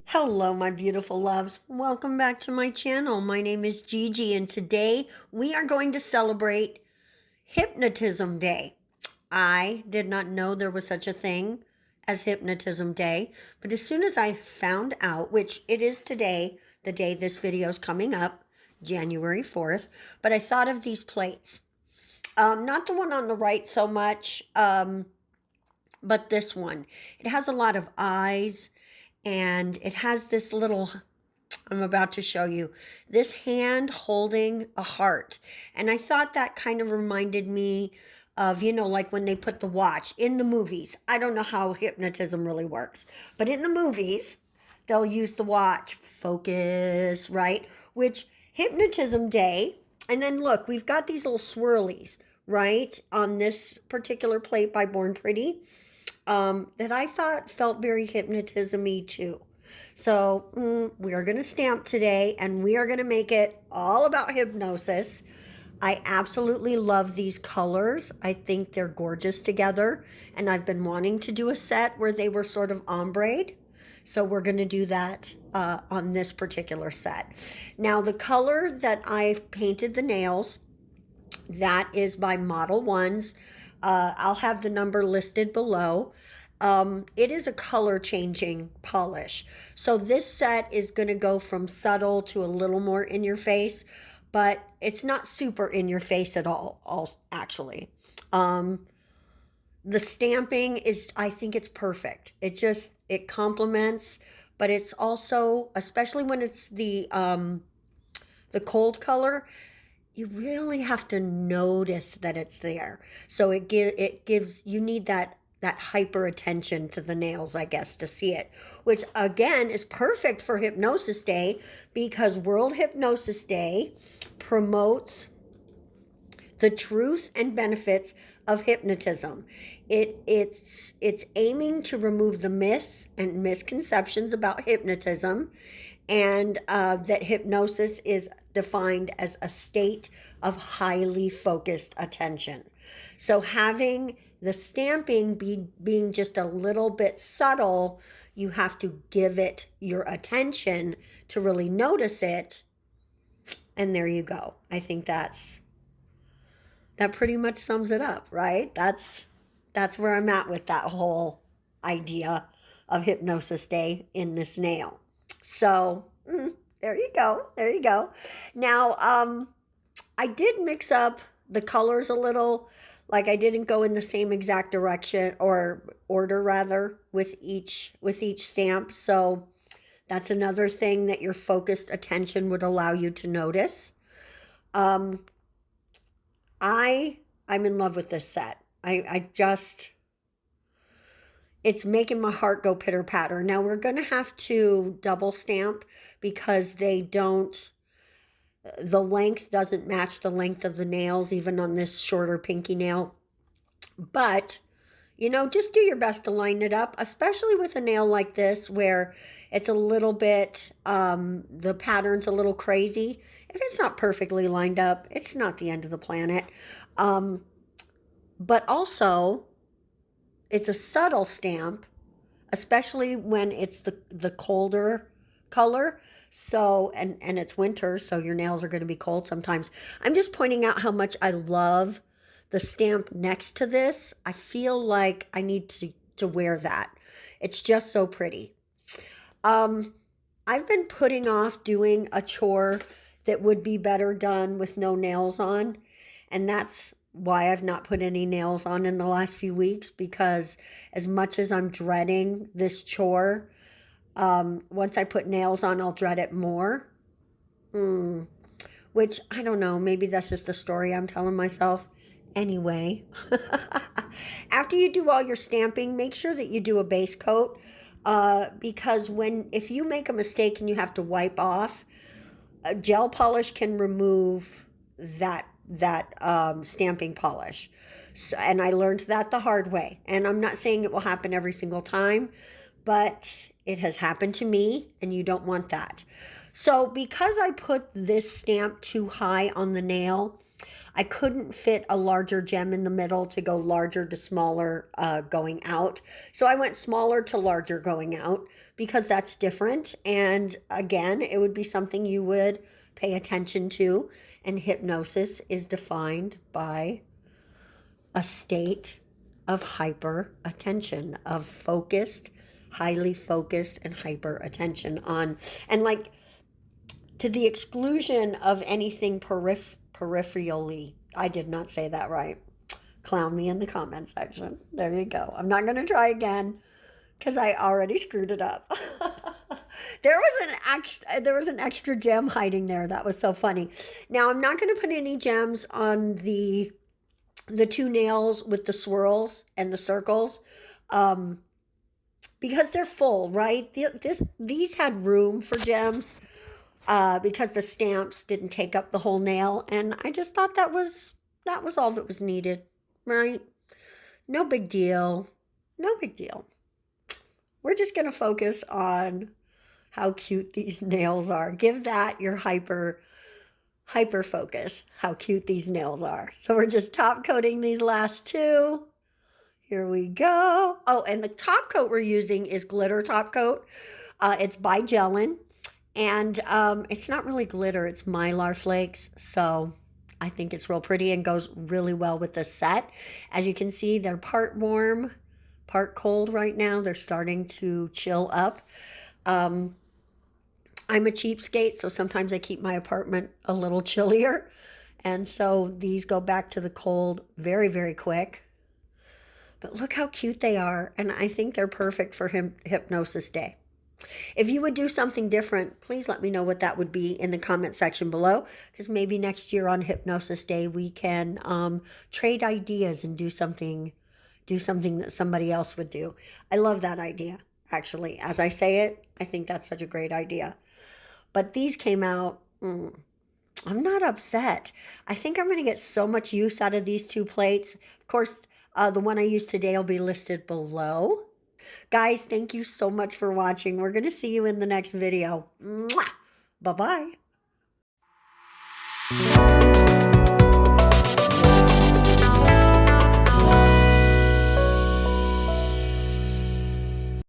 Hello, my beautiful loves. Welcome back to my channel. My name is Gigi, and today we are going to celebrate Hypnotism Day. I did not know there was such a thing as Hypnotism Day, but as soon as I found out, which it is today, the day this video is coming up, January 4th, but I thought of these plates. Not the one on the right so much, but this one. It has a lot of eyes, and it has this little, I'm about to show you, this hand holding a heart. And I thought that kind of reminded me of, like when they put the watch in the movies. I don't know how hypnotism really works, but in the movies, they'll use the watch, focus, right? Which Hypnotism Day, and then look, we've got these little swirlies, right? On this particular plate by Born Pretty, that I thought felt very hypnotism-y too. So we are going to stamp today, and we are going to make it all about hypnosis. I absolutely love these colors. I think they're gorgeous together, and I've been wanting to do a set where they were sort of ombre. So we're going to do that on this particular set. Now, the color that I painted the nails, that is by Modelones. I'll have the number listed below. It is a color changing polish. So this set is going to go from subtle to a little more in your face, but it's not super in your face at all actually. The stamping is, I think it's perfect. It complements, but it's also, especially when it's the cold color, you really have to notice that it's there. So it gives, you need that hyper attention to the nails, I guess, to see it, which again is perfect for Hypnosis Day, because World Hypnosis Day promotes the truth and benefits of hypnotism. It's aiming to remove the myths and misconceptions about hypnotism, and that hypnosis is defined as a state of highly focused attention. So having the stamping being just a little bit subtle, you have to give it your attention to really notice it. And there you go. I think that pretty much sums it up, right? That's where I'm at with that whole idea of Hypnosis Day in this nail. So there you go. There you go. Now, I did mix up the colors a little. Like, I didn't go in the same exact direction or order rather with each stamp. So that's another thing that your focused attention would allow you to notice. I'm in love with this set. It's making my heart go pitter patter. Now we're going to have to double stamp because the length doesn't match the length of the nails, even on this shorter pinky nail. But, just do your best to line it up, especially with a nail like this where it's a little bit, the pattern's a little crazy. If it's not perfectly lined up, it's not the end of the planet. But also, it's a subtle stamp, especially when it's the colder color. So, and it's winter, so your nails are going to be cold sometimes. I'm just pointing out how much I love the stamp next to this. I feel like I need to wear that. It's just so pretty. I've been putting off doing a chore that would be better done with no nails on, and that's why I've not put any nails on in the last few weeks, because as much as I'm dreading this chore, once I put nails on, I'll dread it more. Which, I don't know, maybe that's just a story I'm telling myself. Anyway, after you do all your stamping, make sure that you do a base coat, because if you make a mistake and you have to wipe off, gel polish can remove that stamping polish. So, and I learned that the hard way. And I'm not saying it will happen every single time, but it has happened to me, and you don't want that. So because I put this stamp too high on the nail, I couldn't fit a larger gem in the middle to go larger to smaller going out. So I went smaller to larger going out because that's different. And again, it would be something you would pay attention to. And hypnosis is defined by a state of hyper attention, of focused, highly focused and hyper attention on, and like to the exclusion of anything peripherally. I did not say that right. Clown me in the comment section. There you go. I'm not going to try again because I already screwed it up. There was an extra gem hiding there. That was so funny. Now I'm not going to put any gems on the two nails with the swirls and the circles, because they're full, right? These had room for gems, because the stamps didn't take up the whole nail, and I just thought that was all that was needed, right? No big deal. No big deal. We're just going to focus on how cute these nails are. Give that your hyper focus, how cute these nails are. So we're just top coating these last two. Here we go. Oh, and the top coat we're using is glitter top coat. It's by Gellen. And it's not really glitter, it's mylar flakes. So I think it's real pretty and goes really well with the set. As you can see, they're part warm, part cold right now. They're starting to chill up. I'm a cheapskate, so sometimes I keep my apartment a little chillier. And so these go back to the cold very, very quick. But look how cute they are. And I think they're perfect for Hypnosis Day. If you would do something different, please let me know what that would be in the comment section below. Because maybe next year on Hypnosis Day, we can trade ideas and do something that somebody else would do. I love that idea, actually. As I say it, I think that's such a great idea. But these came out, I'm not upset. I think I'm going to get so much use out of these two plates. Of course, the one I used today will be listed below. Guys, thank you so much for watching. We're going to see you in the next video. Bye-bye.